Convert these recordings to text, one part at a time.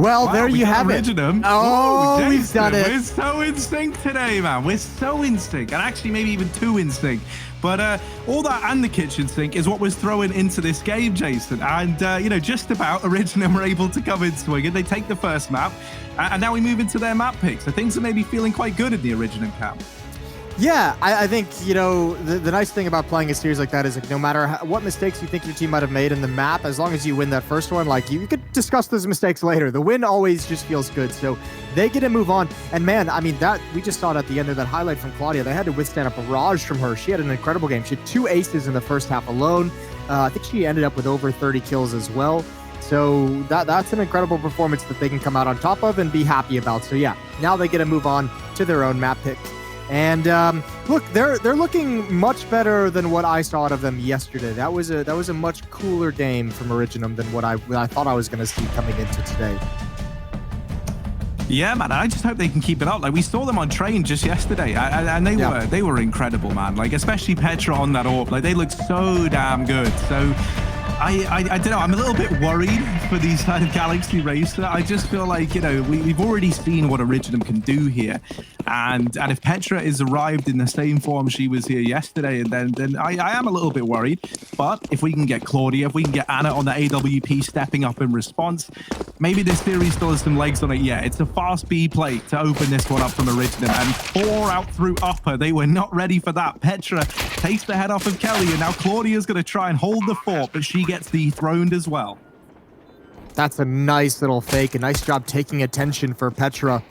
Well, wow, there you have it. Originem. Oh, we've done it. We're so in sync today, man. We're so in sync, and actually maybe even too in sync. But all that and the kitchen sink is what was thrown into this game, Jason. And, you know, just about Originem were able to come in swinging. They take the first map, and now we move into their map pick. So things are maybe feeling quite good in the Originem camp. Yeah, I think, you know, the nice thing about playing a series like that is, like, no matter what mistakes you think your team might have made in the map, as long as you win that first one, like, you could discuss those mistakes later. The win always just feels good, so they get to move on. And man, I mean, that we just saw it at the end of that highlight from Claudia. They had to withstand a barrage from her. She had an incredible game. She had 2 aces in the first half alone. I think she ended up with over 30 kills as well. So that's an incredible performance that they can come out on top of and be happy about. So yeah, now they get to move on to their own map pick. And look, they're looking much better than what I saw out of them yesterday. That was a much cooler game from Originem than what I thought I was going to see coming into today. Yeah, man, I just hope they can keep it up. Like, we saw them on train just yesterday, and they were incredible, man. Like, especially Petra on that AWP. Like, they looked so damn good. So I don't know. I'm a little bit worried for these kind of Galaxy Racer. I just feel like, you know, we've already seen what Originem can do here. And if Petra is arrived in the same form she was here yesterday, and then I am a little bit worried. But if we can get Claudia, if we can get Anna on the AWP stepping up in response, maybe this series still has some legs on it. Yeah, it's a fast B play to open this one up from Originem. And 4 out through upper. They were not ready for that. Petra takes the head off of Kelly, and now Claudia's going to try and hold the fort, but she gets dethroned as well. That's a nice little fake. A nice job taking attention for Petra.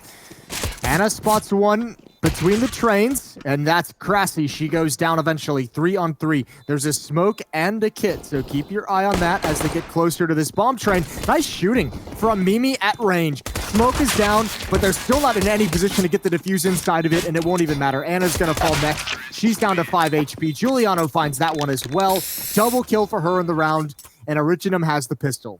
Anna spots one between the trains, and that's Crassy. She goes down eventually, 3 on 3. There's a smoke and a kit, so keep your eye on that as they get closer to this bomb train. Nice shooting from Mimi at range. Smoke is down, but they're still not in any position to get the defuse inside of it, and it won't even matter. Anna's gonna fall next. She's down to 5 HP. Giuliano finds that one as well. Double kill for her in the round, and Originem has the pistol.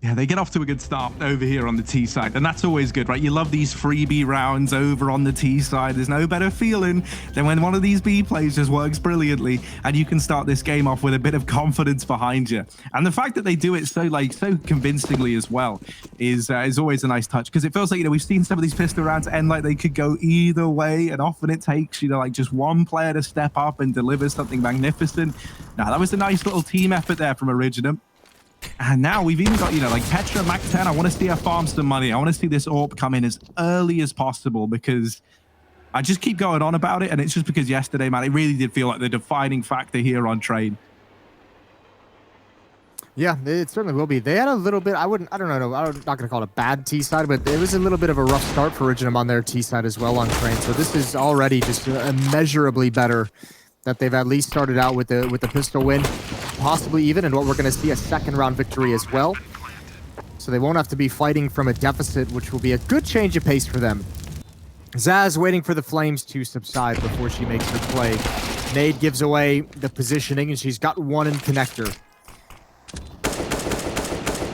Yeah, they get off to a good start over here on the T side, and that's always good, right? You love these freebie rounds over on the T side. There's no better feeling than when one of these B plays just works brilliantly, and you can start this game off with a bit of confidence behind you. And the fact that they do it so convincingly as well is always a nice touch, because it feels like, you know, we've seen some of these pistol rounds end like they could go either way, and often it takes, you know, like just one player to step up and deliver something magnificent. Now, that was a nice little team effort there from Originem. And now we've even got, you know, like Petra, Mac 10. I want to see her farm some money. I want to see this AWP come in as early as possible, because I just keep going on about it. And it's just because yesterday, man, it really did feel like the defining factor here on train. Yeah, it certainly will be. They had a little bit, I don't know, I'm not going to call it a bad T side, but it was a little bit of a rough start for Originem on their T side as well on train. So this is already just immeasurably better that they've at least started out with the pistol win, possibly even, and what we're going to see a second round victory as well. So they won't have to be fighting from a deficit, which will be a good change of pace for them. Zaz waiting for the flames to subside before she makes her play. Nade gives away the positioning, and she's got one in connector.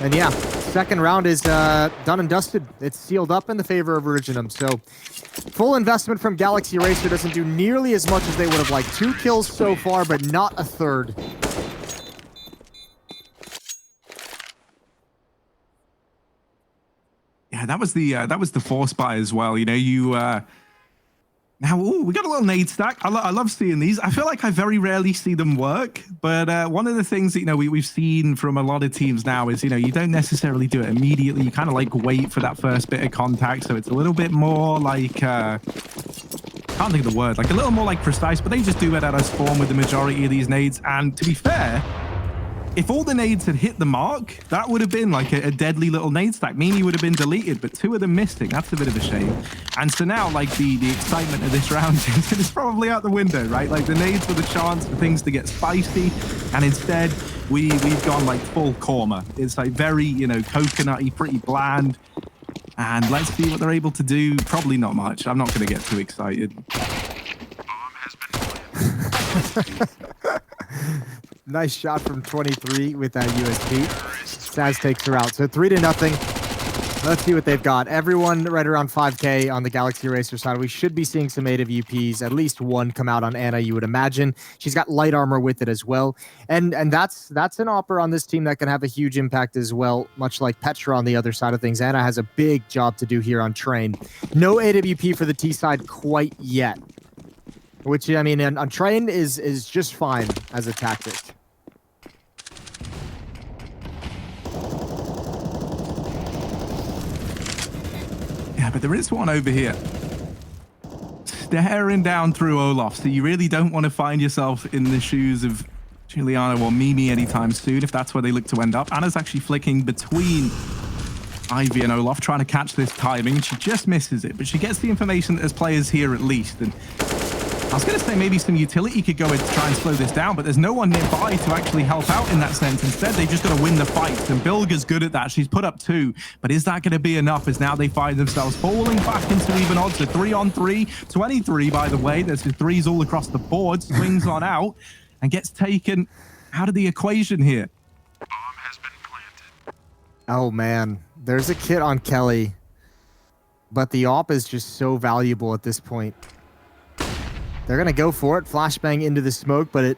And yeah, second round is done and dusted. It's sealed up in the favor of Originem. So full investment from Galaxy Racer doesn't do nearly as much as they would have liked. 2 kills so far, but not a third. Yeah, that was the force buy as well. You know, now, we got a little nade stack. I love seeing these. I feel like I very rarely see them work, but one of the things that, you know, we've seen from a lot of teams now is, you know, you don't necessarily do it immediately. You kind of like wait for that first bit of contact, so it's a little bit more like, can't think of the word, like a little more like precise, but they just do it at us form with the majority of these nades. And to be fair, if all the nades had hit the mark, that would have been like a deadly little nade stack. Mimi would have been deleted, but 2 of them missing. That's a bit of a shame. And so now, like, the excitement of this round is probably out the window, right? Like, the nades were the chance for things to get spicy, and instead, we've gone, like, full korma. It's, like, very, you know, coconutty, pretty bland. And let's see what they're able to do. Probably not much. I'm not going to get too excited. Nice shot from 23 with that USP. Saz takes her out. So 3-0. Let's see what they've got. Everyone right around 5K on the Galaxy Racer side. We should be seeing some AWPs, at least one come out on Anna, you would imagine. She's got light armor with it as well. And that's an opera on this team that can have a huge impact as well, much like Petra on the other side of things. Anna has a big job to do here on Train. No AWP for the T side quite yet, which, I mean, on Train is just fine as a tactic. Yeah, but there is one over here. Staring down through Olaf, so you really don't want to find yourself in the shoes of Juliana or Mimi anytime soon, if that's where they look to end up. Anna's actually flicking between Ivy and Olaf, trying to catch this timing, and she just misses it, but she gets the information that there's players here at least. And I was going to say maybe some utility could go in to try and slow this down, but there's no one nearby to actually help out in that sense. Instead, they just got to win the fight, and Bilga's good at that. She's put up 2, but is that going to be enough as now they find themselves falling back into even odds? A 3-on-3, 23, by the way. There's 3s all across the board, swings on out, and gets taken out of the equation here. Bomb has been planted. Oh, man. There's a kit on Kelly, but the AWP is just so valuable at this point. They're going to go for it. Flashbang into the smoke, but it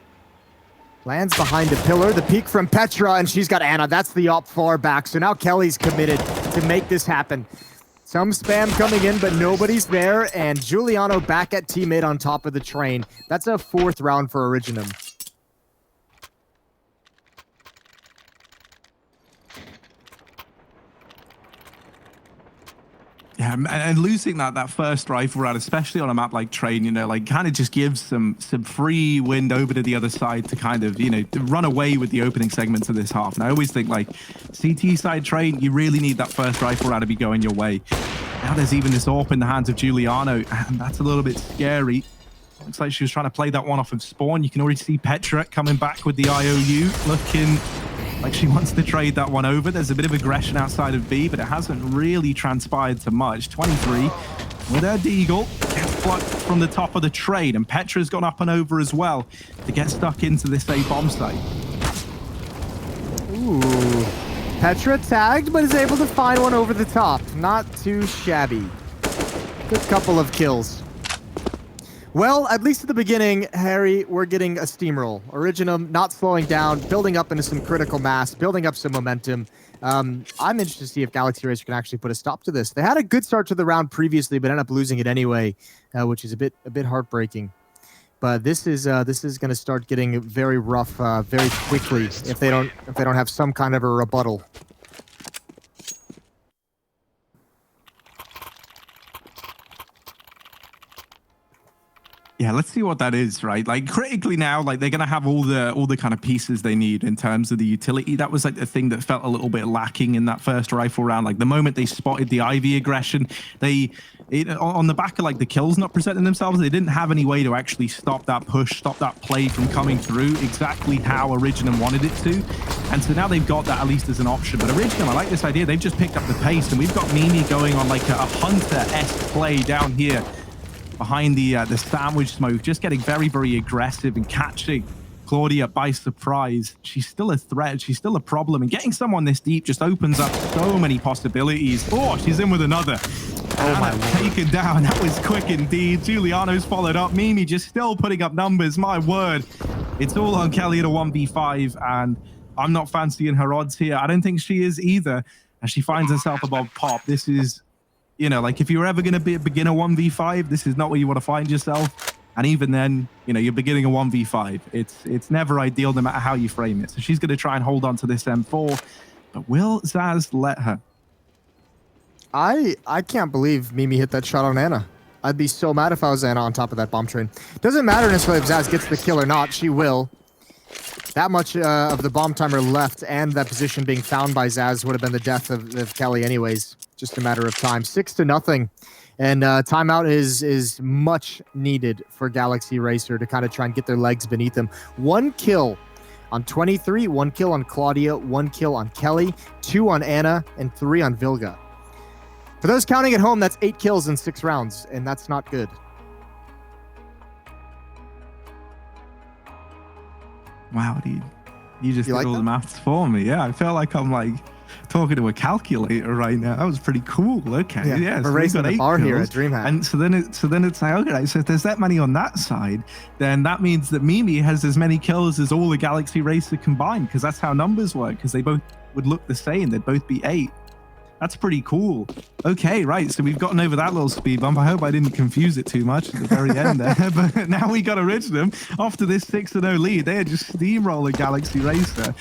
lands behind a pillar. The peek from Petra, and she's got Anna. That's the AWP far back. So now Kelly's committed to make this happen. Some spam coming in, but nobody's there. And Giuliano back at teammate on top of the Train. That's a 4th round for Originem. Yeah, and losing that first rifle round, especially on a map like Train, you know, like kind of just gives some free wind over to the other side to kind of, you know, to run away with the opening segments of this half. And I always think like CT side Train, you really need that first rifle round to be going your way. Now there's even this AWP in the hands of Giuliano, and that's a little bit scary. Looks like she was trying to play that one off of spawn. You can already see Petra coming back with the IOU, looking like she wants to trade that one over. There's a bit of aggression outside of B, but it hasn't really transpired to much. 23 with her Deagle, gets plucked from the top of the Train, and Petra's gone up and over as well to get stuck into this A bomb site. Ooh. Petra tagged, but is able to find one over the top. Not too shabby. Good couple of kills. Well, at least at the beginning, Harry, we're getting a steamroll. Originem not slowing down, building up into some critical mass, building up some momentum. I'm interested to see if Galaxy Racer can actually put a stop to this. They had a good start to the round previously, but ended up losing it anyway, which is a bit heartbreaking. But this is going to start getting very rough very quickly if they don't have some kind of a rebuttal. Yeah, let's see what that is, right? Like critically now, like they're gonna have all the kind of pieces they need in terms of the utility. That was like the thing that felt a little bit lacking in that first rifle round. Like the moment they spotted the Ivy aggression, on the back of like the kills not presenting themselves, they didn't have any way to actually stop that push, stop that play from coming through exactly how Originem wanted it to. And so now they've got that at least as an option. But Originem, I like this idea. They've just picked up the pace, and we've got Mimi going on like a Hunter-esque play down here behind the sandwich smoke, just getting very, very aggressive and catching Claudia by surprise. She's still a threat. She's still a problem. And getting someone this deep just opens up so many possibilities. Oh, she's in with another. Oh, my Lord. Taken down. That was quick indeed. Giuliano's followed up. Mimi just still putting up numbers. My word. It's all on Kelly at a 1v5, and I'm not fancying her odds here. I don't think she is either, as she finds herself above Pop. This is, you know, like if you're ever going to be a beginner 1v5, this is not where you want to find yourself. And even then, you know, you're beginning a 1v5. It's never ideal no matter how you frame it. So she's going to try and hold on to this M4. But will Zaz let her? I can't believe Mimi hit that shot on Anna. I'd be so mad if I was Anna on top of that bomb train. Doesn't matter necessarily if Zaz gets the kill or not. She will. That much of the bomb timer left, and that position being found by Zaz would have been the death of Kelly anyways. Just a matter of time. 6-0. And timeout is much needed for Galaxy Racer to kind of try and get their legs beneath them. 1 kill on 23, 1 kill on Claudia, 1 kill on Kelly, 2 on Anna, and 3 on Vilga. For those counting at home, that's 8 kills in 6 rounds, and that's not good. Wow, dude. You just did like all that? the maths for me. Yeah, I feel like I'm like Talking to a calculator right now. That was pretty cool. Okay, yeah. We're So we raising got the 8 bar here at kills. DreamHack. And so then it's like, okay, so if there's that many on that side, then that means that Mimi has as many kills as all the Galaxy Racer combined, because that's how numbers work, because they both would look the same. They'd both be 8. That's pretty cool. Okay, right. So we've gotten over that little speed bump. I hope I didn't confuse it too much at the very end there. But now we got Originem off to this 6-0 lead. They are just steamrolling Galaxy Racer.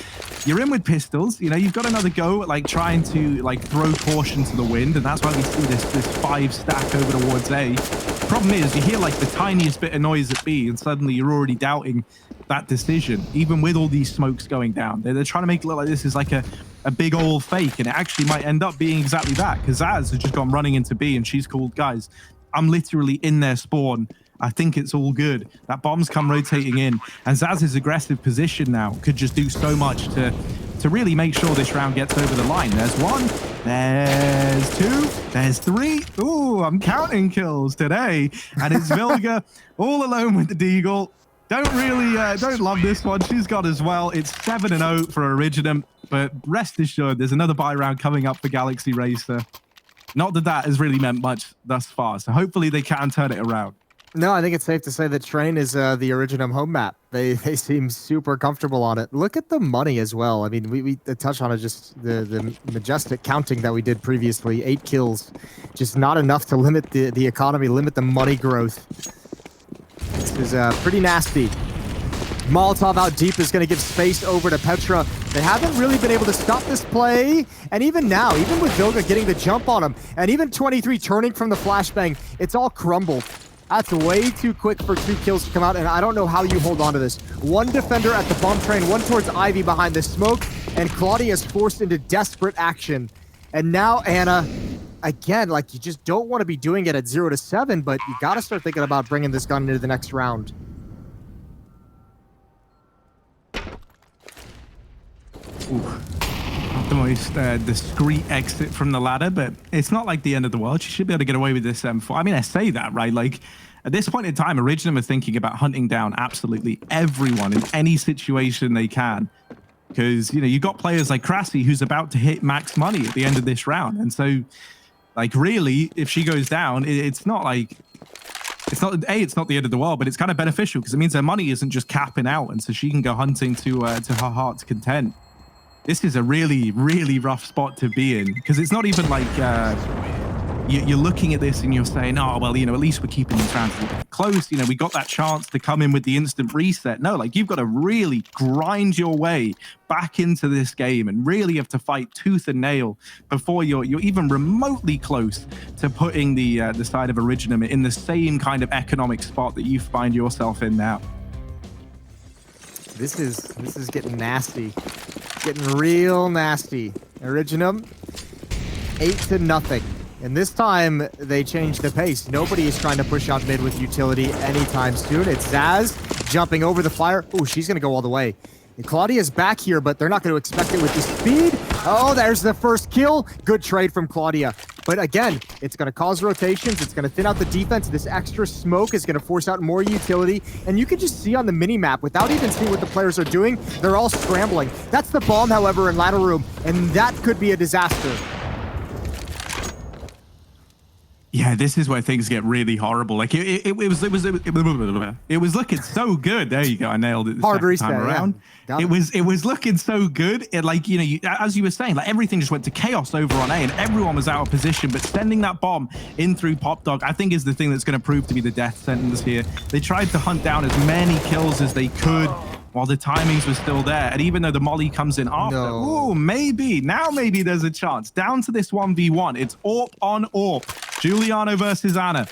You're in with pistols. You know, you've got another go at like trying to like throw caution to the wind, and that's why we see this 5 stack over towards A. Problem is, you hear like the tiniest bit of noise at B, and suddenly you're already doubting that decision, even with all these smokes going down. They're trying to make it look like this is like a big old fake, and it actually might end up being exactly that, because Zaz has just gone running into B, and she's called, guys, I'm literally in their spawn. I think it's all good. That bomb's come rotating in, and Zaz's aggressive position now could just do so much to really make sure this round gets over the line. There's 1, there's 2, there's 3. Ooh, I'm counting kills today, and it's Vilga all alone with the Deagle. Don't love this one. She's got as well. It's 7-0 for Originem, but rest assured, there's another buy round coming up for Galaxy Racer. Not that that has really meant much thus far, so hopefully they can turn it around. No, I think it's safe to say that Train is the Originem home map. They seem super comfortable on it. Look at the money as well. I mean, we touched on it, just the majestic counting that we did previously. 8 kills, just not enough to limit the economy, limit the money growth. This is pretty nasty. Molotov out deep is going to give space over to Petra. They haven't really been able to stop this play. And even now, even with Vilga getting the jump on him, and even 23 turning from the flashbang, it's all crumbled. That's way too quick for 2 kills to come out, and I don't know how you hold on to this. 1 defender at the bomb train, 1 towards Ivy behind the smoke, and Claudia is forced into desperate action. And now Anna, again, like, you just don't want to be doing it at 0-7, but you got to start thinking about bringing this gun into the next round. Ooh. Not the most discreet exit from the ladder, but it's not like the end of the world. She should be able to get away with this M4. I mean, I say that, right? Like, at this point in time, Originem are thinking about hunting down absolutely everyone in any situation they can. Because, you know, you got players like Krassi who's about to hit max money at the end of this round. And so, like, really, if she goes down, it's not like... It's not the end of the world, but it's kind of beneficial because it means her money isn't just capping out, and so she can go hunting to her heart's content. This is a really, really rough spot to be in, because it's not even like you're looking at this and you're saying, oh, well, you know, at least we're keeping these rounds close. You know, we got that chance to come in with the instant reset. No, like, you've got to really grind your way back into this game and really have to fight tooth and nail before you're even remotely close to putting the side of Originem in the same kind of economic spot that you find yourself in now. This is getting nasty. Getting real nasty. Originem, 8-0. And this time, they changed the pace. Nobody is trying to push out mid with utility anytime soon. It's Zaz jumping over the flyer. Oh, she's going to go all the way. And Claudia's back here, but they're not going to expect it with the speed. Oh, there's the first kill. Good trade from Claudia. But again, it's going to cause rotations. It's going to thin out the defense. This extra smoke is going to force out more utility. And you can just see on the mini-map, without even seeing what the players are doing, they're all scrambling. That's the bomb, however, in ladder room. And that could be a disaster. Yeah, this is where things get really horrible. Like it was looking so good. There you go. I nailed it. Hard reset time around. Yeah. It was looking so good. It, like, you know, as you were saying, like, everything just went to chaos over on A, and everyone was out of position. But sending that bomb in through Pop Dog, I think, is the thing that's going to prove to be the death sentence here. They tried to hunt down as many kills as they could while the timings were still there. And even though the molly comes in after, ooh, maybe there's a chance. Down to this 1v1. It's AWP on AWP. Giuliano versus Anna.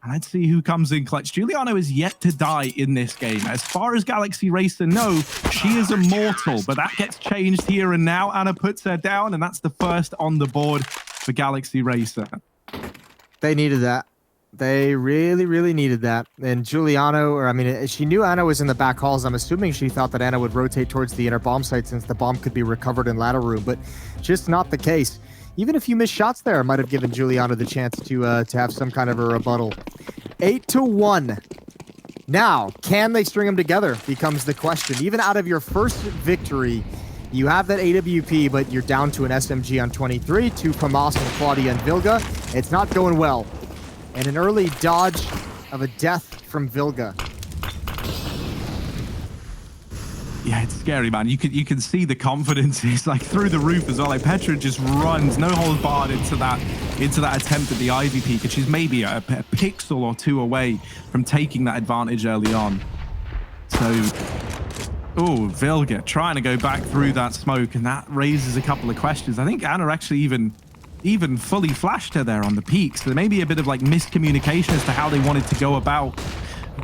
And let's see who comes in clutch. Giuliano is yet to die in this game. As far as Galaxy Racer know, she is immortal, but that gets changed here and now. Anna puts her down, and that's the first on the board for Galaxy Racer. They needed that. They really, really needed that. And Giuliano, or I mean, she knew Anna was in the back halls. I'm assuming she thought that Anna would rotate towards the inner bomb site since the bomb could be recovered in ladder room, but just not the case. Even a few missed shots there might have given Giuliano the chance to have some kind of a rebuttal. 8-1. Now, can they string them together becomes the question. Even out of your first victory, You have that AWP, but you're down to an SMG on 23, 2 from Moss and Claudia and Vilga. It's not going well. And an early dodge of a death from Vilga. Yeah, it's scary, man. You can see the confidence is like through the roof as well. Like Petra just runs, no holds barred into that attempt at the Ivy peak, and she's maybe a pixel or two away from taking that advantage early on. So, oh, Vilga trying to go back through that smoke, and that raises a couple of questions. I think Anna actually even fully flashed her there on the peak, so there may be a bit of like miscommunication as to how they wanted to go about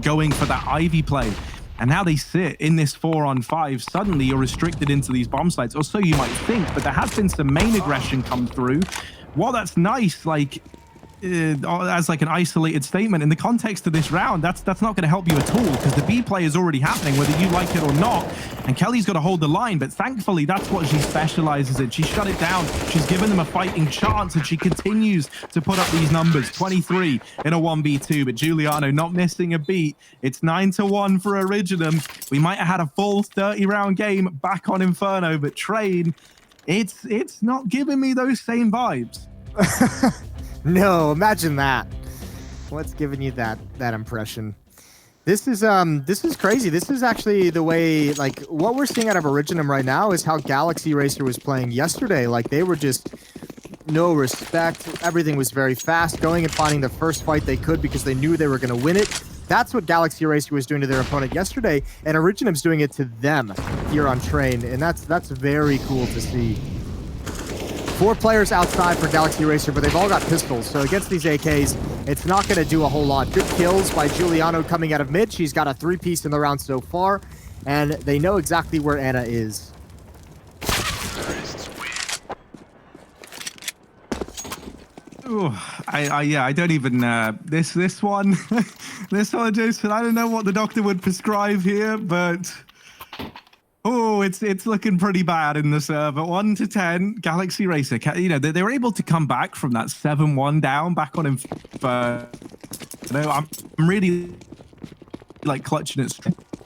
going for that Ivy play. And now they sit in this 4-on-5. Suddenly you're restricted into these bomb sites, or so you might think, but there has been some main aggression come through. While that's nice, like as like an isolated statement in the context of this round, that's not going to help you at all, because the B play is already happening whether you like it or not, and Kelly's got to hold the line. But thankfully that's what she specializes in. She shut it down, she's given them a fighting chance, and she continues to put up these numbers. 23 in a 1v2, but Giuliano not missing a beat. It's 9-1 for Originem. We might have had a full 30-round game back on Inferno, but Train, it's not giving me those same vibes. No, imagine that. What's giving you that impression? This is crazy. This is actually the way, like, what we're seeing out of Originem right now is how Galaxy Racer was playing yesterday. Like, they were just no respect. Everything was very fast, going and finding the first fight they could because they knew they were going to win it. That's what Galaxy Racer was doing to their opponent yesterday, and Originem's doing it to them here on Train, and that's very cool to see. 4 players outside for Galaxy Racer, but they've all got pistols. So against these AKs, it's not going to do a whole lot. Good kills by Giuliano coming out of mid. She's got a 3-piece in the round so far, and they know exactly where Anna is. Ooh, I don't even this one this one, Jason. I don't know what the doctor would prescribe here, but. Oh, it's looking pretty bad in the server. 1-10, Galaxy Racer. You know, they were able to come back from that 7-1 down back on Inferno. You know, I'm really like clutching it,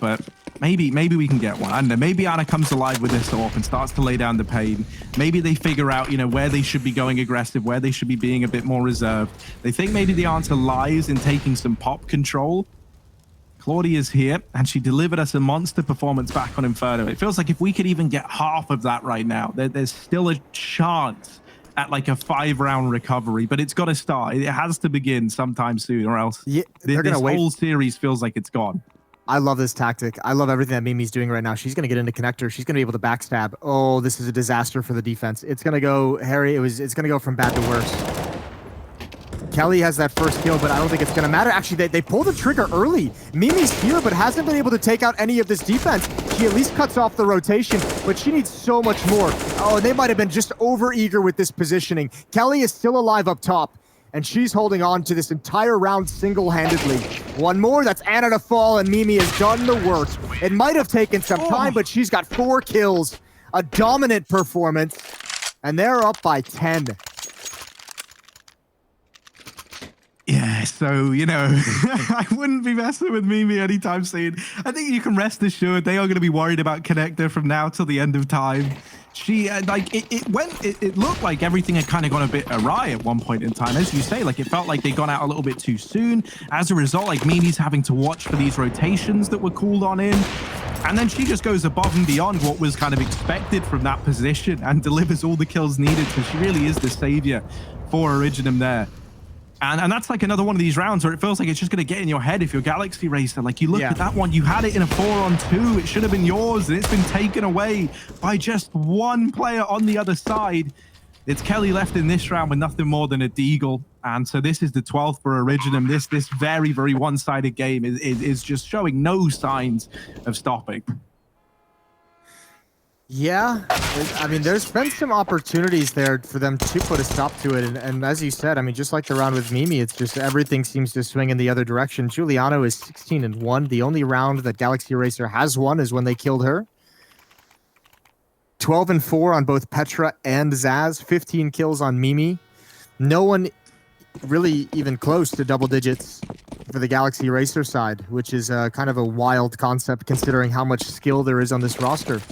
but maybe we can get one. I don't know. Maybe Anna comes alive with this AWP and starts to lay down the pain. Maybe they figure out, you know, where they should be going aggressive, where they should be being a bit more reserved. They think maybe the answer lies in taking some pop control. Claudia's here, and she delivered us a monster performance back on Inferno. It feels like if we could even get half of that right now, there's still a chance at like a 5-round recovery, but it's got to start. It has to begin sometime soon, or else this whole series feels like it's gone. I love this tactic. I love everything that Mimi's doing right now. She's going to get into connector. She's going to be able to backstab. Oh, this is a disaster for the defense. It's going to go, Harry, it's going to go from bad to worse. Kelly has that first kill, but I don't think it's going to matter. Actually, they pull the trigger early. Mimi's here, but hasn't been able to take out any of this defense. She at least cuts off the rotation, but she needs so much more. Oh, they might have been just over-eager with this positioning. Kelly is still alive up top, and she's holding on to this entire round single-handedly. One more, that's Anna to fall, and Mimi has done the work. It might have taken some time, but she's got 4 kills. A dominant performance, and they're up by 10. Yeah, so, you know, I wouldn't be messing with Mimi anytime soon. I think you can rest assured they are going to be worried about connector from now till the end of time. She, it looked like everything had kind of gone a bit awry at one point in time. As you say, like, it felt like they'd gone out a little bit too soon. As a result, like, Mimi's having to watch for these rotations that were called on in. And then she just goes above and beyond what was kind of expected from that position and delivers all the kills needed. So she really is the savior for Originem there. And that's like another one of these rounds where it feels like it's just going to get in your head if you're Galaxy Racer. Like, you look at that one, you had it in a 4-on-2. It should have been yours, and it's been taken away by just one player on the other side. It's Kelly left in this round with nothing more than a deagle. And so this is the 12th for Originem. This very, very one-sided game is just showing no signs of stopping. Yeah, I mean, there's been some opportunities there for them to put a stop to it. And as you said, I mean, just like the round with Mimi, it's just everything seems to swing in the other direction. Giuliano is 16-1. The only round that Galaxy Racer has won is when they killed her. 12-4 on both Petra and Zaz. 15 kills on Mimi. No one really even close to double digits for the Galaxy Racer side, which is kind of a wild concept considering how much skill there is on this roster.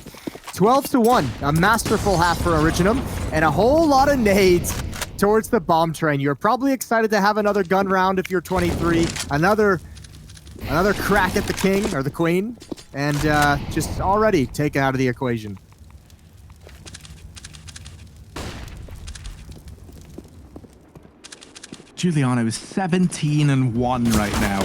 12-1, a masterful half for Originem, and a whole lot of nades towards the bomb train. You're probably excited to have another gun round if you're 23, another crack at the king or the queen, and just already taken out of the equation. Giuliano is 17-1 right now.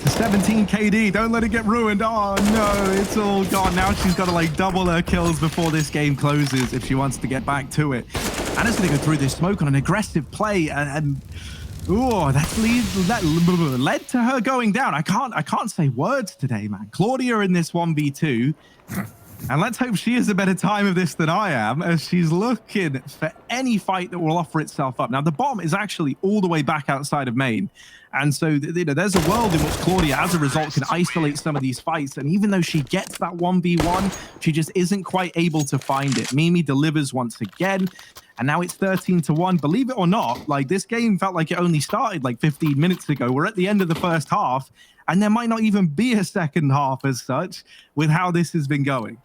To 17 KD, don't let it get ruined. Oh no, it's all gone. Now she's got to like double her kills before this game closes if she wants to get back to it. Anna's going to go through this smoke on an aggressive play, and oh, that led to her going down. I can't say words today, man. Claudia in this 1v2. And let's hope she has a better time of this than I am, as she's looking for any fight that will offer itself up. Now, the bomb is actually all the way back outside of main. And so, there's a world in which Claudia, as a result, can isolate some of these fights. And even though she gets that 1v1, she just isn't quite able to find it. Mimi delivers once again. And now it's 13-1. Believe it or not, like, this game felt like it only started like 15 minutes ago. We're at the end of the first half, and there might not even be a second half as such with how this has been going.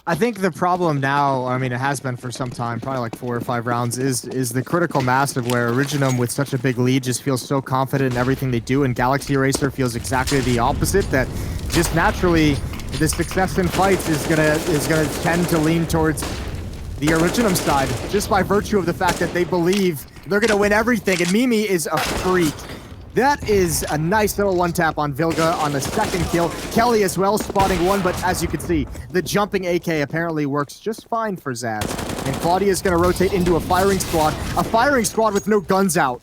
I think the problem now, I mean, it has been for some time, probably like 4 or 5 rounds, is the critical mass of where Originem, with such a big lead, just feels so confident in everything they do, and Galaxy Racer feels exactly the opposite, that just naturally the success in fights is gonna tend to lean towards the Originem side, just by virtue of the fact that they believe they're gonna win everything, and Mimi is a freak. That is a nice little one-tap on Vilga on the second kill. Kelly as well, spotting one, but as you can see, the jumping AK apparently works just fine for Zaz. And Claudia's gonna rotate into a firing squad with no guns out.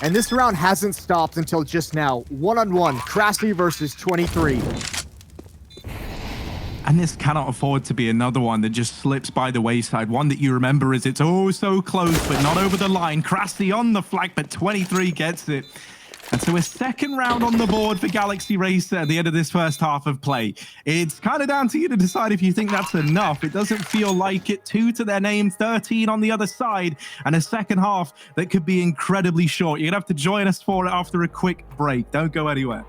And this round hasn't stopped until just now. 1-on-1, Crassi versus 23. And this cannot afford to be another one that just slips by the wayside. One that you remember as it's oh so close, but not over the line. Crassi on the flag, but 23 gets it. And so a second round on the board for Galaxy Racer at the end of this first half of play. It's kind of down to you to decide if you think that's enough. It doesn't feel like it. 2 to their name, 13 on the other side, and a second half that could be incredibly short. You're going to have to join us for it after a quick break. Don't go anywhere.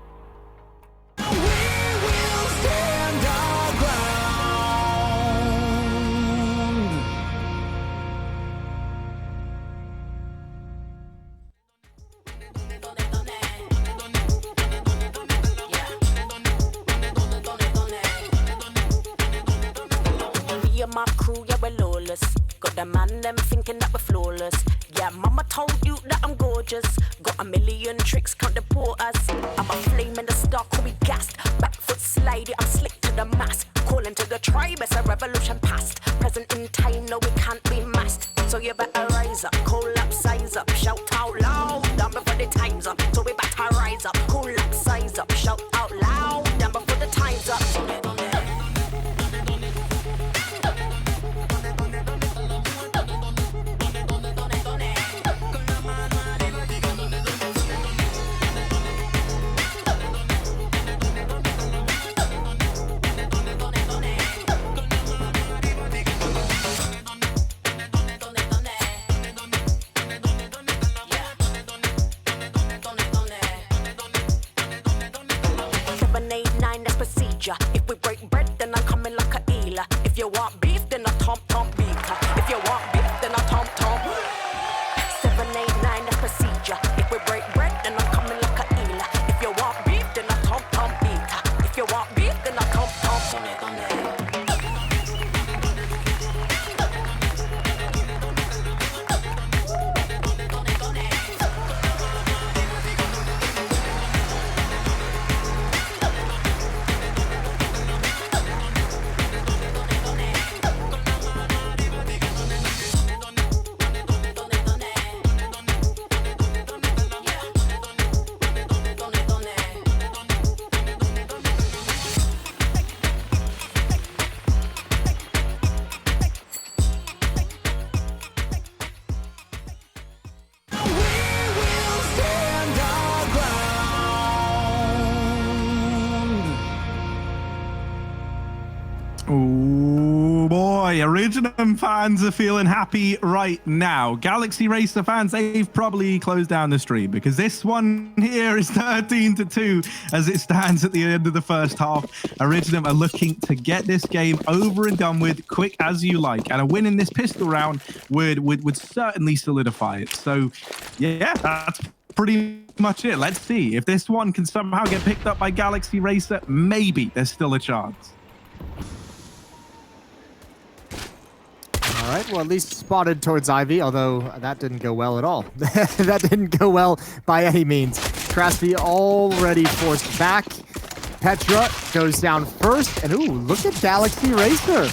My crew, yeah, we're lawless. Got the man, them thinking that we're flawless. Yeah, mama told you that I'm gorgeous. Got a million tricks, can't deport us. I'm a flame in the star, call me gassed. Back foot slidey, I'm slick to the mass. Calling to the tribe, it's a revolution past. Present in time, no, we can't be masked. So you better rise up, cool up, size up. Shout out loud, down before the time's up. So we better rise up, cool up, size up. Shout out loud, down before the time's up. If we break bread, then I'm coming like a eeler. If you want beef, then I tomp beater. If you want beef, then I tomp. 789, that's procedure. If we break bread, then I'm coming like a eeler. If you want beef, then I tomp beater. If you want beef, then I tomp. Originem fans are feeling happy right now. Galaxy Racer fans, they've probably closed down the stream because this one here is 13-2 as it stands at the end of the first half. Originem are looking to get this game over and done with quick as you like, and a win in this pistol round would certainly solidify it. So, yeah, that's pretty much it. Let's see if this one can somehow get picked up by Galaxy Racer. Maybe there's still a chance. All right, well, at least spotted towards Ivy, although that didn't go well at all. That didn't go well by any means. Krasby already forced back. Petra goes down first, and ooh, look at Galaxy Racer.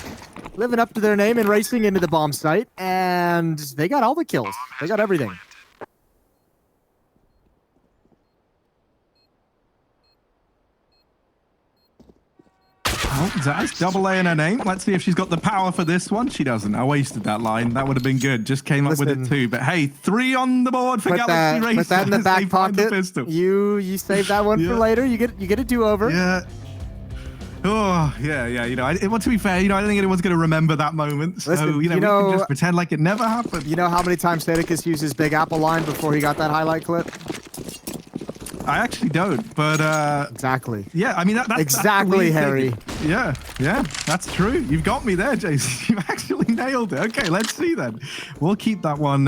Living up to their name and racing into the bomb site, and they got all the kills. They got everything. Oh, Zaz, double A in her name. Let's see if she's got the power for this one. She doesn't. I wasted that line. That would have been good. Just came up with it too. But hey, 3 on the board for Galaxy Racer. Put that in the back pocket. You save that one for later. You get a do-over. Yeah. Oh, yeah. You know, to be fair, I don't think anyone's going to remember that moment. So, Listen, we can just pretend like it never happened. You know how many times Staticus used his Big Apple line before he got that highlight clip? I actually don't, but exactly. Yeah, I mean that's exactly, Harry. Yeah, that's true. You've got me there, Jason. You've actually nailed it. Okay, let's see then. We'll keep that one.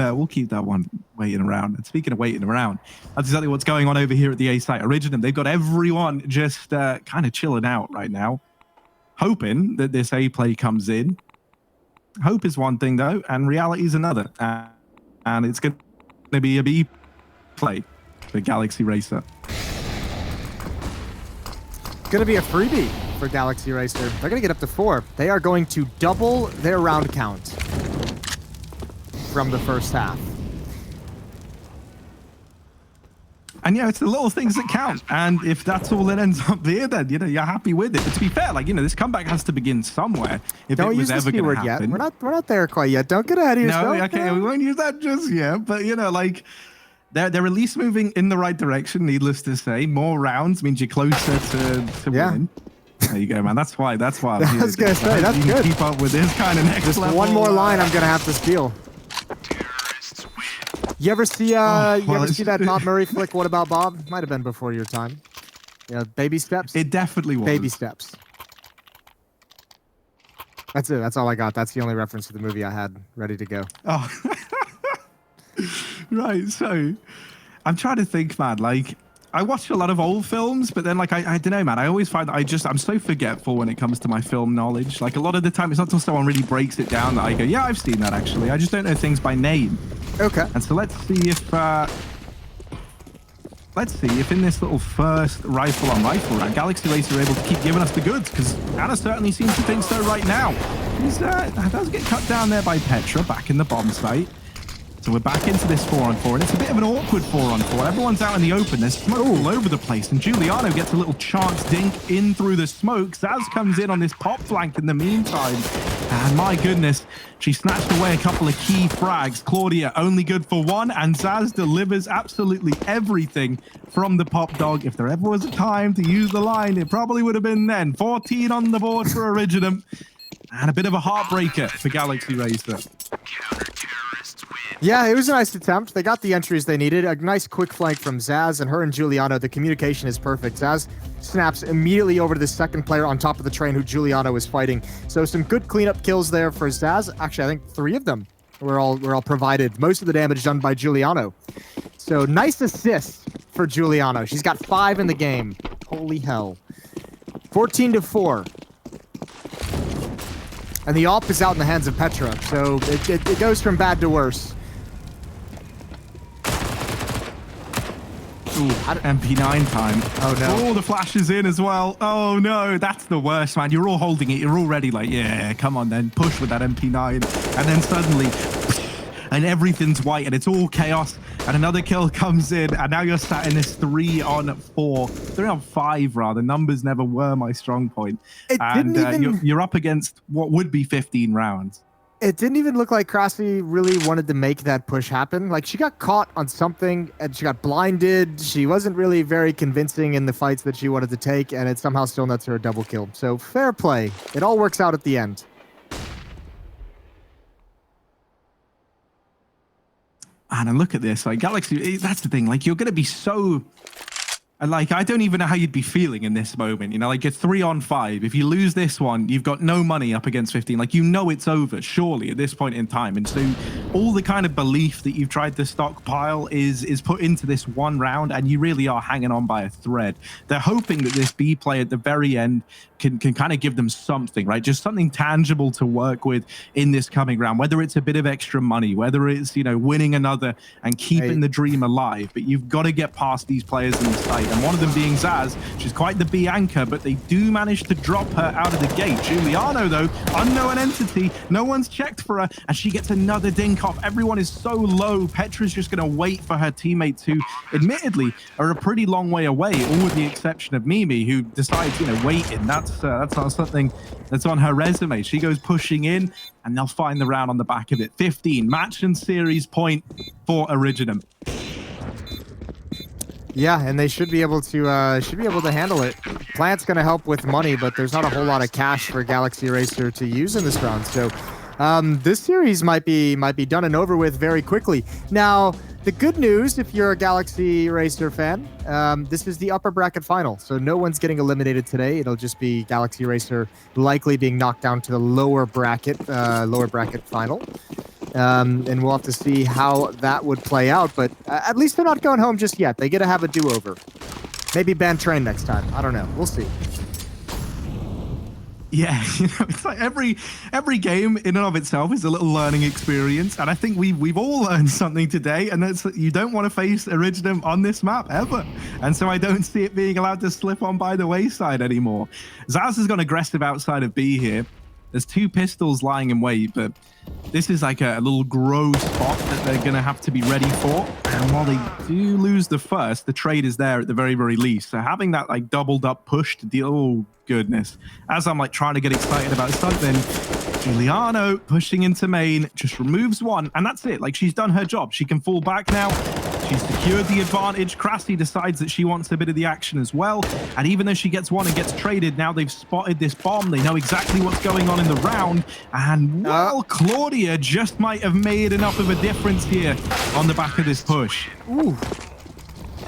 Waiting around. And speaking of waiting around, that's exactly what's going on over here at the A site. Originem, they've got everyone just kind of chilling out right now, hoping that this A play comes in. Hope is one thing though, and reality is another, and it's going to be a B play. The Galaxy Racer. Gonna be a freebie for Galaxy Racer. They're gonna get up to 4. They are going to double their round count from the first half. And it's the little things that count. And if that's all that ends up there, then you're happy with it. But to be fair, this comeback has to begin somewhere. If Don't it was use ever the going to keyword happen. yet. We're not there quite yet. Don't get ahead of yourself. No, okay, we won't use that just yet. But they're at least moving in the right direction, needless to say. More rounds means you're closer to winning. There you go, man. That's why I'm here. I was going to say, that's good. Keep up with this kind of next Just level. one more line I'm going to have to steal. You ever see that Bob Murray flick, What About Bob? Might have been before your time. Baby Steps? It definitely was. Baby Steps. That's it. That's all I got. That's the only reference to the movie I had ready to go. Oh. Right, so I'm trying to think, man. I watch a lot of old films, but then I don't know, man. I always find that I'm so forgetful when it comes to my film knowledge. A lot of the time, it's not until someone really breaks it down that I go, yeah, I've seen that actually. I just don't know things by name. Okay. And so let's see if in this little first rifle on rifle round, Galaxy Racer are able to keep giving us the goods, because Anna certainly seems to think so right now. That does get cut down there by Petra back in the bomb site. So we're back into this 4-on-4, and it's a bit of an awkward 4-on-4. Everyone's out in the open. There's smoke all over the place, and Giuliano gets a little chance dink in through the smoke. Zaz comes in on this pop flank in the meantime. And my goodness, she snatched away a couple of key frags. Claudia only good for 1, and Zaz delivers absolutely everything from the pop dog. If there ever was a time to use the line, it probably would have been then. 14 on the board for Originem, and a bit of a heartbreaker for Galaxy Racer. Yeah, it was a nice attempt. They got the entries they needed. A nice quick flank from Zaz, and her and Giuliano, the communication is perfect. Zaz snaps immediately over to the second player on top of the train who Giuliano is fighting. So some good cleanup kills there for Zaz. Actually, I think 3 of them were all provided. Most of the damage done by Giuliano. So nice assist for Giuliano. She's got 5 in the game. Holy hell. 14-4. And the AWP is out in the hands of Petra. So it goes from bad to worse. Ooh, MP9 time. Oh, no. Oh, the flash is in as well. Oh, no. That's the worst, man. You're all holding it. You're already yeah, come on then. Push with that MP9. And then suddenly, and everything's white, and it's all chaos. And another kill comes in, and now you're sat in this 3-on-4. 3-on-5, rather. Numbers never were my strong point. You're up against what would be 15 rounds. It didn't even look like Krasby really wanted to make that push happen. She got caught on something, and she got blinded. She wasn't really very convincing in the fights that she wanted to take, and it somehow still nets her a double kill. So fair play. It all works out at the end. And look at this, like Galaxy, that's the thing, like you're going to be so, like, I don't even know how you'd be feeling in this moment, you know, like you're 3-on-5. If you lose this one, you've got no money up against 15. Like, you know it's over, surely, at this point in time. And so all the kind of belief that you've tried to stockpile is put into this one round, and you really are hanging on by a thread. They're hoping that this B play at the very end can kind of give them something, right? Just something tangible to work with in this coming round, whether it's a bit of extra money, whether it's, you know, winning another and keeping the dream alive. But you've got to get past these players in the sight. And one of them being Zaz. She's quite the B anchor, but they do manage to drop her out of the gate. Giuliano, though, unknown entity. No one's checked for her, and she gets another dink off. Everyone is so low. Petra's just going to wait for her teammates who, admittedly, are a pretty long way away, all with the exception of Mimi, who decides, you know, waiting. That's not something that's on her resume. She goes pushing in, and they'll find the round on the back of it. 15, match and series point for Originem. Yeah, and they should be able to handle it. Plant's going to help with money, but there's not a whole lot of cash for Galaxy Racer to use in this round. So this series might be done and over with very quickly. Now, the good news, if you're a Galaxy Racer fan, this is the upper bracket final. So no one's getting eliminated today. It'll just be Galaxy Racer likely being knocked down to the lower bracket final. And we'll have to see how that would play out. But at least they're not going home just yet. They get to have a do-over. Maybe ban train next time. I don't know. We'll see. Yeah, you know, it's like every game in and of itself is a little learning experience, and I think we've all learned something today, and that's you don't want to face Originem on this map ever, and so I don't see it being allowed to slip on by the wayside anymore. Zaz has gone aggressive outside of B here. There's two pistols lying in wait, but this is like a little grow spot that they're going to have to be ready for. And while they do lose the first, the trade is there at the very, very least. So having that like doubled up push to deal, oh goodness. As I'm like trying to get excited about something, Giuliano pushing into main, just removes one, and that's it. Like, she's done her job. She can fall back now. She's secured the advantage. Krasi decides that she wants a bit of the action as well. And even though she gets one and gets traded, now they've spotted this bomb. They know exactly what's going on in the round. And, well, Claudia just might have made enough of a difference here on the back of this push. Ooh.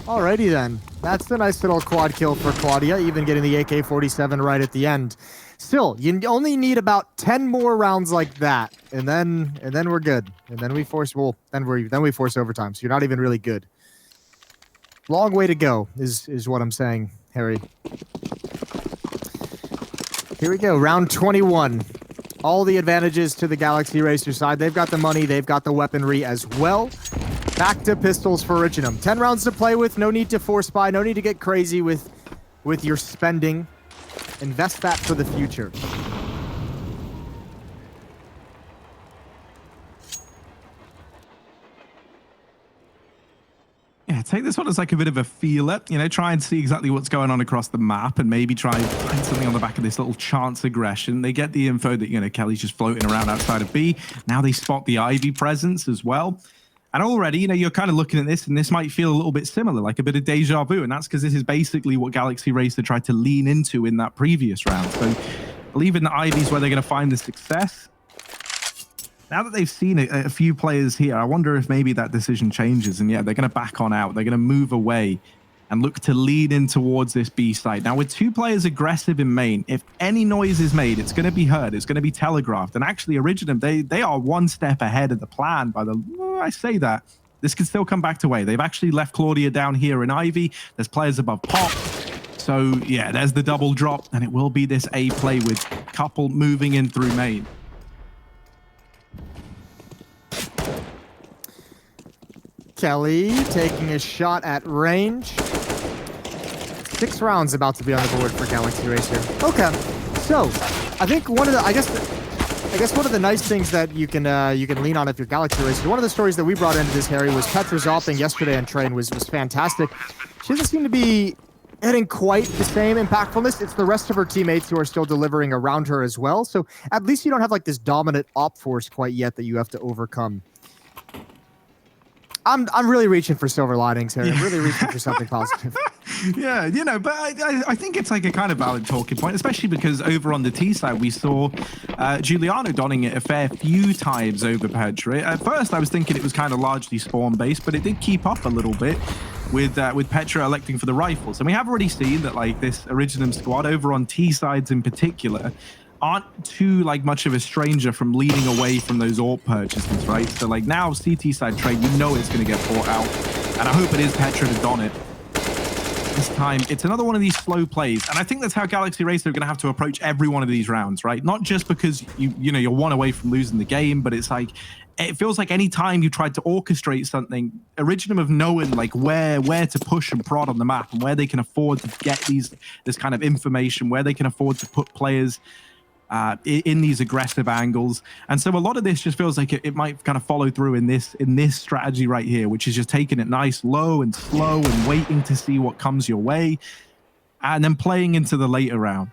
Alrighty then. That's the nice little quad kill for Claudia, even getting the AK-47 right at the end. Still, you only need about 10 more rounds like that, and then we're good. And then we force force overtime. So you're not even really good. Long way to go is what I'm saying, Harry. Here we go, round 21. All the advantages to the Galaxy Racer side. They've got the money, they've got the weaponry as well. Back to pistols for Originem. 10 rounds to play with. No need to force buy. No need to get crazy with your spending. Invest that for the future. Yeah, take this one as like a bit of a feeler, you know, try and see exactly what's going on across the map and maybe try and find something on the back of this little chance aggression. They get the info that, you know, Kelly's just floating around outside of B. Now they spot the Ivy presence as well. And already, you know, you're kind of looking at this, and this might feel a little bit similar, like a bit of deja vu. And that's because this is basically what Galaxy Racer tried to lean into in that previous round. So I believe in the Ivy's where they're going to find the success. Now that they've seen a few players here, I wonder if maybe that decision changes. And yeah, they're going to back on out. They're going to move away and look to lead in towards this B site. Now, with two players aggressive in main, if any noise is made, it's going to be heard. It's going to be telegraphed. And actually, Originem, they are one step ahead of the plan by the... I say that. This can still come back to way. They've actually left Claudia down here in Ivy. There's players above Pop. So, yeah, there's the double drop. And it will be this A play with couple moving in through main. Kelly taking a shot at range. 6 rounds about to be on the board for Galaxy Racer. Okay, so I think one of the, I guess one of the nice things that you can lean on if you're Galaxy Racer. One of the stories that we brought into this, Harry, was Petra Zopping yesterday on train was fantastic. She doesn't seem to be getting quite the same impactfulness. It's the rest of her teammates who are still delivering around her as well. So at least you don't have like this dominant op force quite yet that you have to overcome. I'm really reaching for silver linings here. I'm really reaching for something positive. Yeah, but I think it's like a kind of valid talking point, especially because over on the T side, we saw Giuliano donning it a fair few times over Petra. At first, I was thinking it was kind of largely spawn-based, but it did keep up a little bit with Petra electing for the rifles. And we have already seen that like this Originem squad over on T sides in particular aren't too like much of a stranger from leading away from those AWP purchases, right? So like now CT side trade, it's going to get bought out. And I hope it is Petra to don it. This time, it's another one of these slow plays. And I think that's how Galaxy Racer are going to have to approach every one of these rounds, right? Not just because you're one away from losing the game, but it's like, it feels like any time you tried to orchestrate something, Originem of knowing like where to push and prod on the map and where they can afford to get this kind of information, where they can afford to put players in these aggressive angles. And so a lot of this just feels like it might kind of follow through in this strategy right here, which is just taking it nice, low and slow and waiting to see what comes your way and then playing into the later round.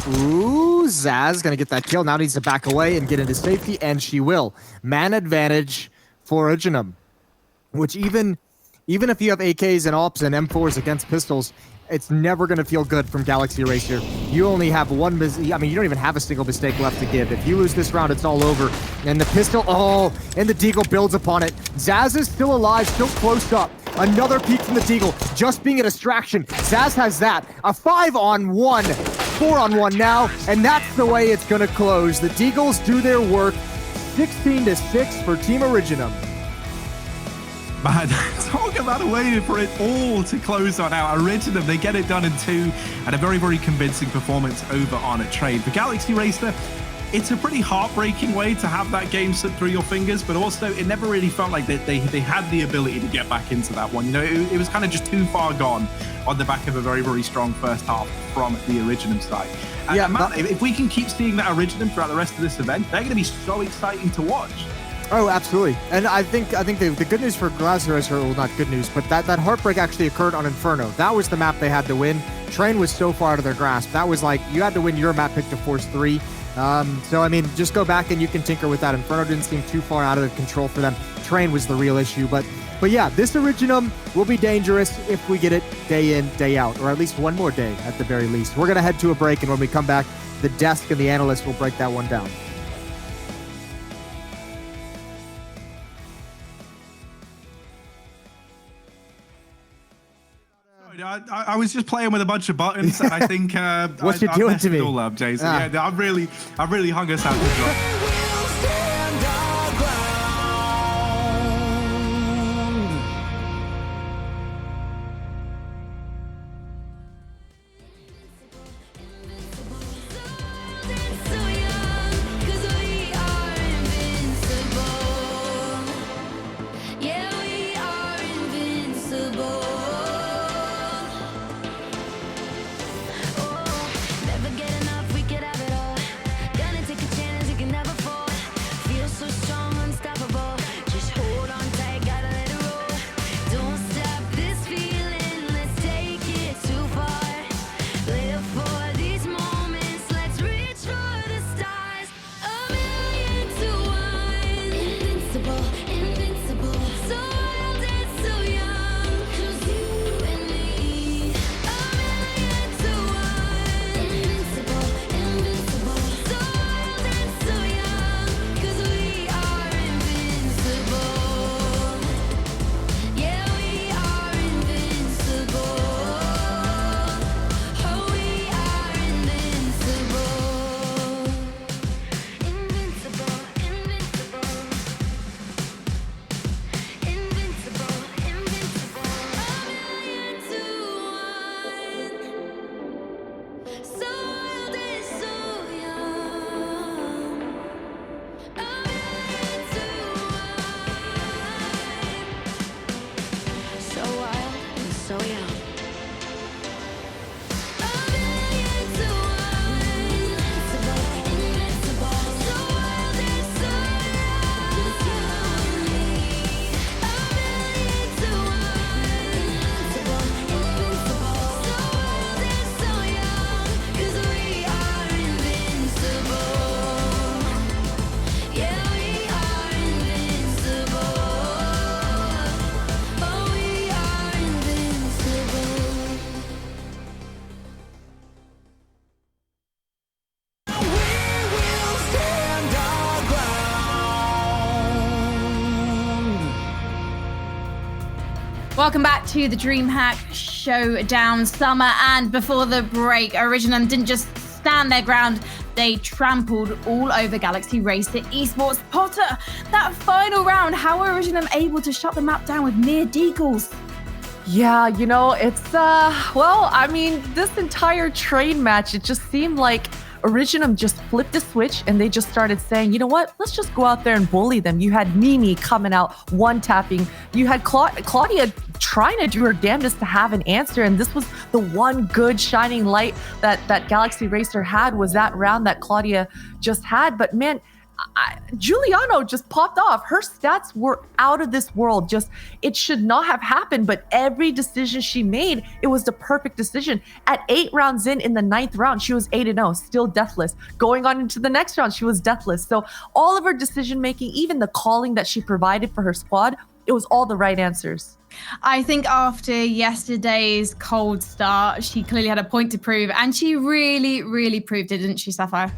Ooh, Zaz gonna get that kill. Now needs to back away and get into safety, and she will. Man advantage for Originem, which even if you have AKs and AWPs and M4s against pistols, it's never going to feel good from Galaxy Racer. You only have one you don't even have a single mistake left to give. If you lose this round, it's all over. And the pistol, and the Deagle builds upon it. Zaz is still alive, still close up. Another peek from the Deagle, just being a distraction. Zaz has that. A 5-on-1, 4-on-1 now, and that's the way it's going to close. The Deagles do their work. 16-6 for Team Originem. Man, talk about a way for it all to close on out. Originem, they get it done in 2, and a very, very convincing performance over on a trade. For Galaxy Racer, it's a pretty heartbreaking way to have that game slip through your fingers, but also it never really felt like they had the ability to get back into that one. It was kind of just too far gone on the back of a very, very strong first half from the Originem side. Yeah, man, if we can keep seeing that Originem throughout the rest of this event, they're going to be so exciting to watch. Oh, absolutely. And I think the good news for Galaxy Racer, well, not good news, but that heartbreak actually occurred on Inferno. That was the map they had to win. Train was so far out of their grasp. That was like, you had to win your map pick to force 3. So, I mean, just go back and you can tinker with that. Inferno didn't seem too far out of control for them. Train was the real issue. But yeah, this Originem will be dangerous if we get it day in, day out, or at least one more day at the very least. We're going to head to a break, and when we come back, the desk and the analyst will break that one down. I was just playing with a bunch of buttons, and I think what you doing to me? It all up, Jason. Yeah, I've really hung us out to dry. Never get enough, we could have it all. Gonna take a chance, you can never fall. Welcome back to the DreamHack Showdown Summer. And before the break, Originem didn't just stand their ground, they trampled all over Galaxy Racer Esports. Potter, that final round, how are Originem able to shut the map down with mere deagles? Yeah, you know, it's, well, I mean, this entire train match, it just seemed like Originem just flipped a switch and they just started saying, you know what, let's just go out there and bully them. You had Mimi coming out, one-tapping. You had Claudia trying to do her damnedest to have an answer. And this was the one good shining light that Galaxy Racer had, was that round that Claudia just had. But man, Giuliano just popped off. Her stats were out of this world. Just, it should not have happened, but every decision she made, it was the perfect decision. At 8 rounds in the 9th round, she was 8-0, still deathless. Going on into the next round, she was deathless. So all of her decision making, even the calling that she provided for her squad, it was all the right answers. I think after yesterday's cold start, she clearly had a point to prove, and she really, really proved it, didn't she, Sapphire?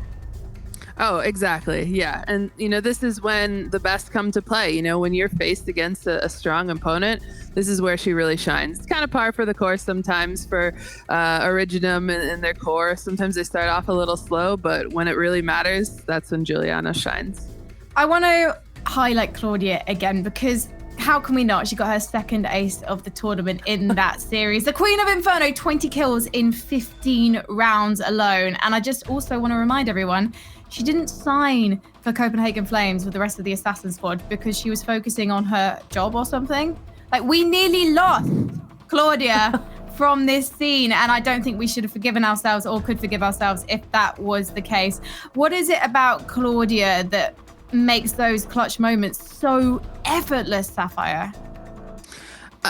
Oh, exactly. Yeah. And, you know, this is when the best come to play. You know, when you're faced against a strong opponent, this is where she really shines. It's kind of par for the course sometimes for Originem and their core. Sometimes they start off a little slow, but when it really matters, that's when Giuliana shines. I want to highlight Claudia again, because how can we not? She got her second ace of the tournament in that series. The Queen of Inferno, 20 kills in 15 rounds alone. And I just also want to remind everyone, she didn't sign for Copenhagen Flames with the rest of the Assassin squad because she was focusing on her job or something. Like, we nearly lost Claudia from this scene, and I don't think we should have forgiven ourselves or could forgive ourselves if that was the case. What is it about Claudia that makes those clutch moments so effortless, Sapphire?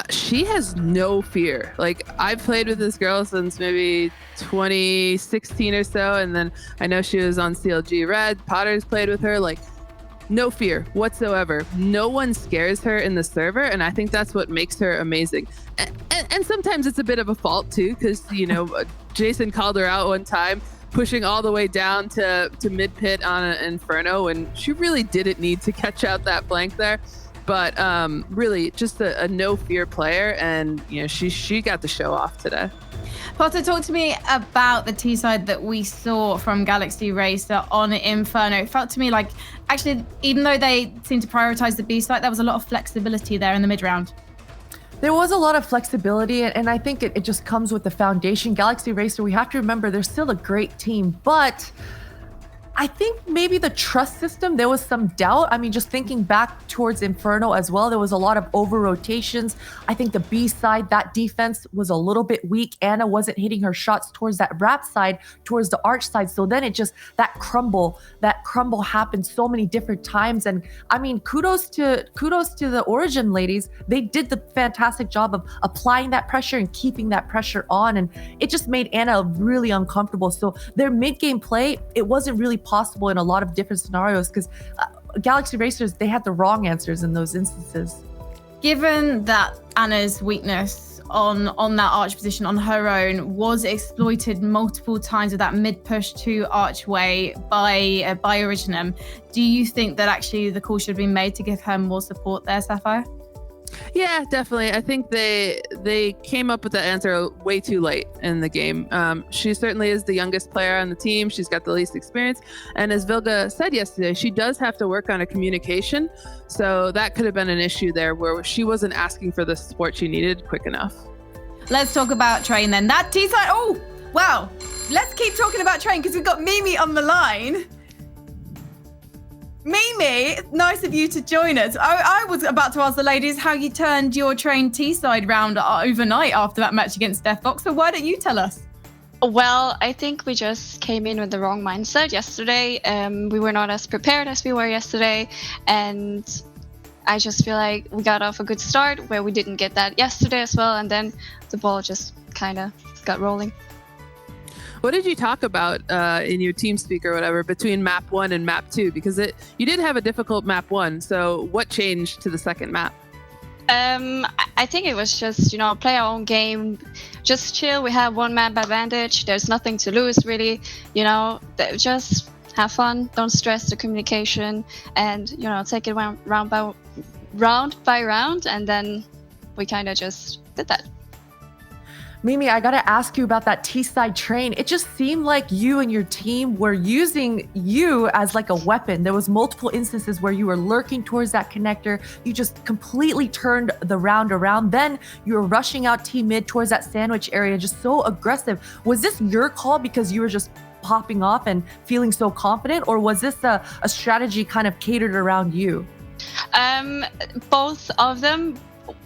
She has no fear. Like, I've played with this girl since maybe 2016 or so, and then I know she was on CLG Red. Potter's played with her. Like, no fear whatsoever. No one scares her in the server, and I think that's what makes her amazing. And sometimes it's a bit of a fault too, because, you know, Jason called her out one time, pushing all the way down to mid pit on an Inferno, and she really didn't need to catch out that flank there. But really just a no fear player, and you know, she got the show off today. Potter, talk to me about the T side that we saw from Galaxy Racer on Inferno. It felt to me like, actually, even though they seemed to prioritize the B side, there was a lot of flexibility there in the mid round. There was a lot of flexibility, and I think it just comes with the foundation. Galaxy Racer, we have to remember, they're still a great team, but I think maybe the trust system, there was some doubt. I mean, just thinking back towards Inferno as well, there was a lot of over rotations. I think the B side, that defense was a little bit weak. Anna wasn't hitting her shots towards that wrap side, towards the arch side. So then it just, that crumble happened so many different times. And I mean, kudos to the Origin ladies. They did the fantastic job of applying that pressure and keeping that pressure on. And it just made Anna really uncomfortable. So their mid-game play, it wasn't really possible in a lot of different scenarios because Galaxy Racers, they had the wrong answers in those instances. Given that Anna's weakness on that arch position on her own was exploited multiple times with that mid push to archway by Originem, do you think that actually the call should have been made to give her more support there, Sapphire? Yeah, definitely. I think they came up with that answer way too late in the game. She certainly is the youngest player on the team. She's got the least experience. And as Vilga said yesterday, she does have to work on her communication. So that could have been an issue there where she wasn't asking for the support she needed quick enough. Let's talk about Train then. That T-side, oh, wow. Let's keep talking about Train because we've got Mimi on the line. Mimi, nice of you to join us. I was about to ask the ladies how you turned your Train T-side round overnight after that match against Deathbox. So why don't you tell us? Well, I think we just came in with the wrong mindset yesterday. We were not as prepared as we were yesterday. And I just feel like we got off a good start where we didn't get that yesterday as well. And then the ball just kind of got rolling. What did you talk about in your team speak or whatever between map 1 and map 2? Because you did have a difficult map 1. So what changed to the second map? I think it was just, play our own game, just chill. We have one map advantage. There's nothing to lose really, just have fun. Don't stress the communication and, take it round by round. And then we kind of just did that. Mimi, I gotta ask you about that T-side train. It just seemed like you and your team were using you as like a weapon. There was multiple instances where you were lurking towards that connector. You just completely turned the round around. Then you were rushing out T-mid towards that sandwich area, just so aggressive. Was this your call because you were just popping off and feeling so confident? Or was this a strategy kind of catered around you? Both of them.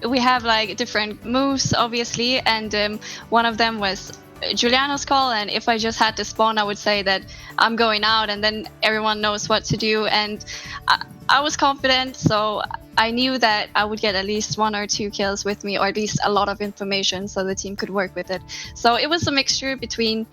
We have like different moves, obviously, and one of them was Giuliano's call. And if I just had to spawn, I would say that I'm going out, and then everyone knows what to do. And I was confident, so I knew that I would get at least 1 or 2 kills with me, or at least a lot of information, so the team could work with it. So it was a mixture between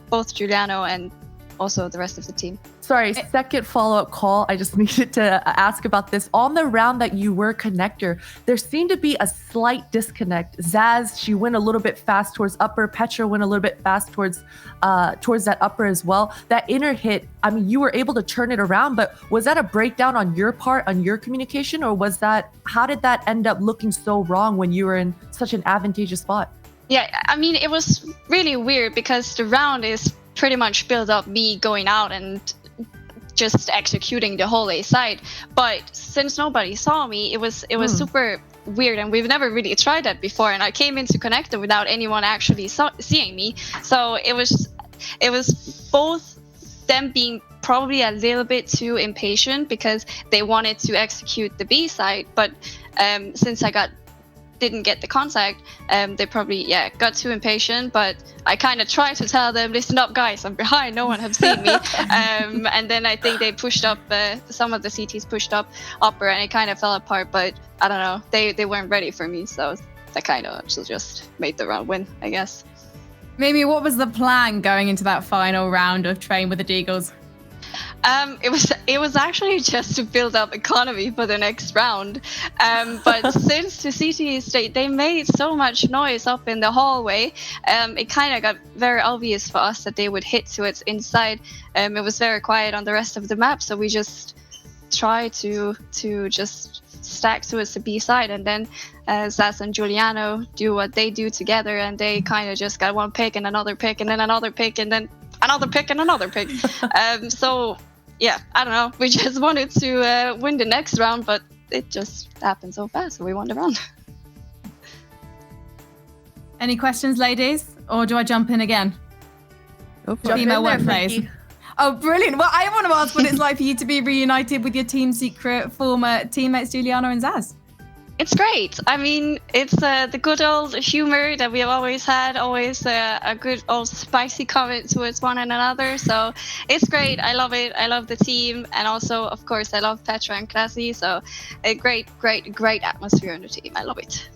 both Giuliano and also the rest of the team. Sorry, second follow-up call. I just needed to ask about this. On the round that you were connector, there seemed to be a slight disconnect. Zaz, she went a little bit fast towards upper. Petra went a little bit fast towards that upper as well. That inner hit, I mean, you were able to turn it around, but was that a breakdown on your part, on your communication, or how did that end up looking so wrong when you were in such an advantageous spot? Yeah, I mean, it was really weird because the round is pretty much built up me going out and just executing the whole A side. But since nobody saw me, it was super weird, and we've never really tried that before. And I came into connector without anyone actually seeing me, so it was both them being probably a little bit too impatient because they wanted to execute the B side, but since I didn't get the contact, they probably got too impatient. But I kind of tried to tell them, listen up guys, I'm behind, no one have seen me. And then I think they pushed up, some of the CTs pushed up upper, and it kind of fell apart. But I don't know, they weren't ready for me, so that kind of just made the round win, I guess. Mimi, what was the plan going into that final round of Train with the Deagles? It was actually just to build up economy for the next round. But since the CT state, they made so much noise up in the hallway, it kind of got very obvious for us that they would hit to its inside. It was very quiet on the rest of the map, so we just tried to just stack towards the B side, and then Zaz and Giuliano do what they do together, and they kind of just got one pick and another pick and then another pick and then another pick and another pick. So yeah, I don't know. We just wanted to win the next round, but it just happened so fast, so we won the round. Any questions, ladies? Or do I jump in again? Female workplace. Oh, brilliant. Well, I want to ask what it's like for you to be reunited with your Team Secret former teammates, Giuliano and Zaz. It's great. I mean, it's the good old humor that we have always had, always a good old spicy comment towards one another. So it's great. I love it. I love the team. And also, of course, I love Petra and Classy. So a great atmosphere on the team. I love it.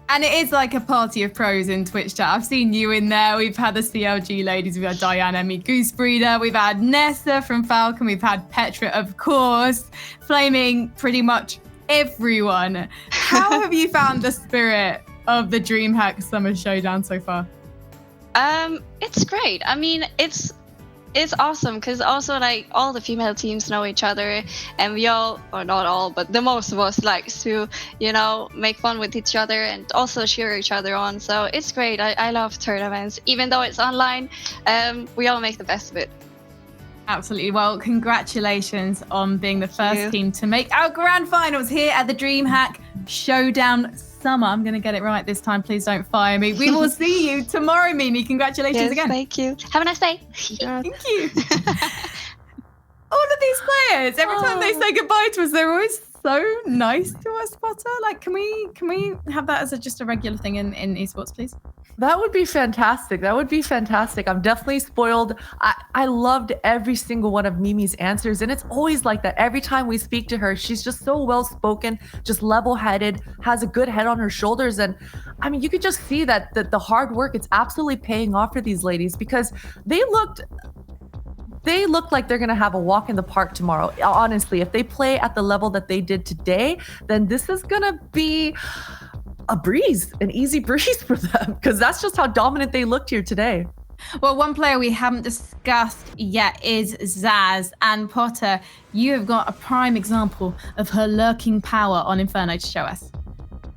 And it is like a party of pros in Twitch chat. I've seen you in there. We've had the CLG ladies. We've had Diane, Emmy, Goose Breeder. We've had Nessa from Falcon. We've had Petra, of course, flaming pretty much everyone. How have you found the spirit of the DreamHack Summer Showdown so far? It's great. I mean, it's awesome because also like all the female teams know each other, and we all, or not all, but the most of us likes to, make fun with each other and also cheer each other on. So it's great. I love tournaments, even though it's online. We all make the best of it. Absolutely. Well, congratulations on being the first team to make our grand finals here at the DreamHack Showdown Summer. I'm going to get it right this time. Please don't fire me. We will see you tomorrow, Mimi. Congratulations again. Thank you. Have a nice day. Thank you. All of these players, every time they say goodbye to us, they're always so nice to us, Potter. Like, can we have that as just a regular thing in esports, please? That would be fantastic. I'm definitely spoiled. I loved every single one of Mimi's answers, and it's always like that. Every time we speak to her, she's just so well-spoken, just level-headed, has a good head on her shoulders. And I mean, you could just see that the hard work, it's absolutely paying off for these ladies, because they look like they're going to have a walk in the park tomorrow. Honestly, if they play at the level that they did today, then this is going to be an easy breeze for them, because that's just how dominant they looked here today. Well, one player we haven't discussed yet is Zaz. And Potter, you have got a prime example of her lurking power on Inferno to show us.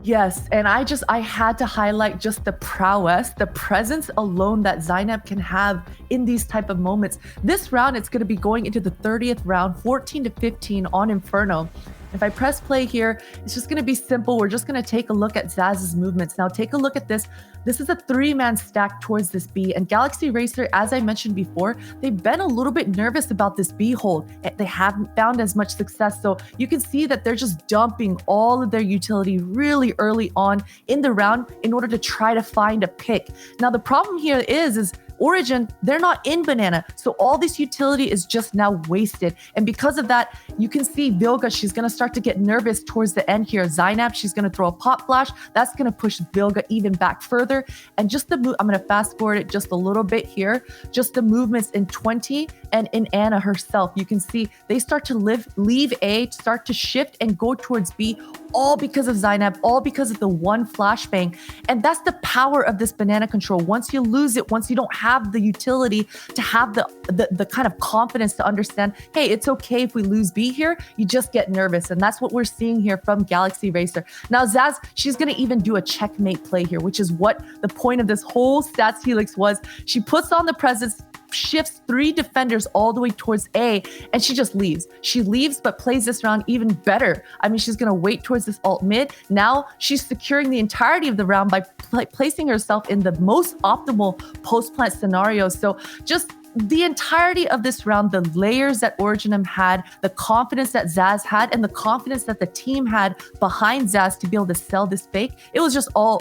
Yes, and I had to highlight just the prowess, the presence alone that Zainab can have in these type of moments. This round, it's going to be going into the 30th round, 14 to 15 on Inferno. If I press play here, it's just going to be simple. We're just going to take a look at Zaz's movements. Now take a look at this. This is a 3-man stack towards this B, and Galaxy Racer, as I mentioned before, they've been a little bit nervous about this B hold. They haven't found as much success, so you can see that they're just dumping all of their utility really early on in the round in order to try to find a pick. Now the problem here is Origin, they're not in banana, so all this utility is just now wasted. And because of that, you can see Vilga, she's going to start to get nervous towards the end here. Zainab, she's going to throw a pop flash. That's going to push Vilga even back further. And just the move, I'm going to fast forward it just a little bit here. Just the movements in 20 and in Anna herself, you can see they start to leave A, start to shift and go towards B, all because of Zainab, all because of the one flashbang. And that's the power of this banana control. Once you lose it, once you don't have the utility to have the kind of confidence to understand, hey, it's okay if we lose B here, you just get nervous. And that's what we're seeing here from Galaxy Racer. Now Zaz, she's going to even do a checkmate play here, which is what the point of this whole stats helix was. She puts on the presence, shifts 3 defenders all the way towards A, and she just leaves. She leaves, but plays this round even better. I mean, she's going to wait towards this alt mid. Now she's securing the entirety of the round by placing herself in the most optimal post-plant scenario. So just the entirety of this round, the layers that Originem had, the confidence that Zaz had, and the confidence that the team had behind Zaz to be able to sell this fake, it was just all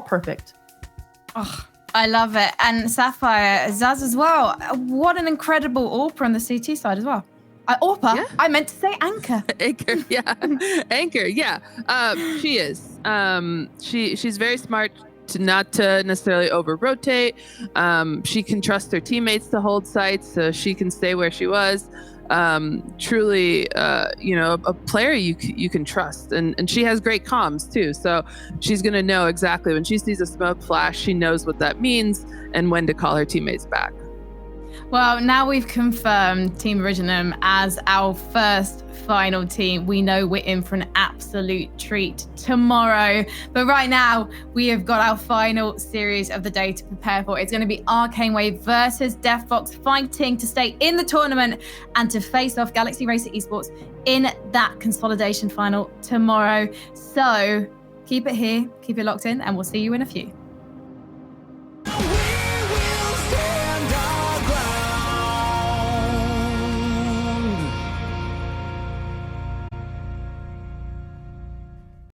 perfect. Oh, I love it. And Sapphire, Zaz as well. What an incredible AWPer on the CT side as well. AWPer? Yeah. I meant to say Anchor. Anchor, yeah. Anchor, yeah. She is. She's very smart to not to necessarily over-rotate. She can trust her teammates to hold sites, so she can stay where she was. Truly, a player you can trust, and she has great comms too. So she's gonna know exactly when she sees a smoke flash, she knows what that means and when to call her teammates back. Well, now we've confirmed Team Originem as our first final team. We know we're in for an absolute treat tomorrow. But right now, we have got our final series of the day to prepare for. It's going to be Arcane Wave versus Deathbox, fighting to stay in the tournament and to face off Galaxy Racer Esports in that consolidation final tomorrow. So keep it here, keep it locked in, and we'll see you in a few.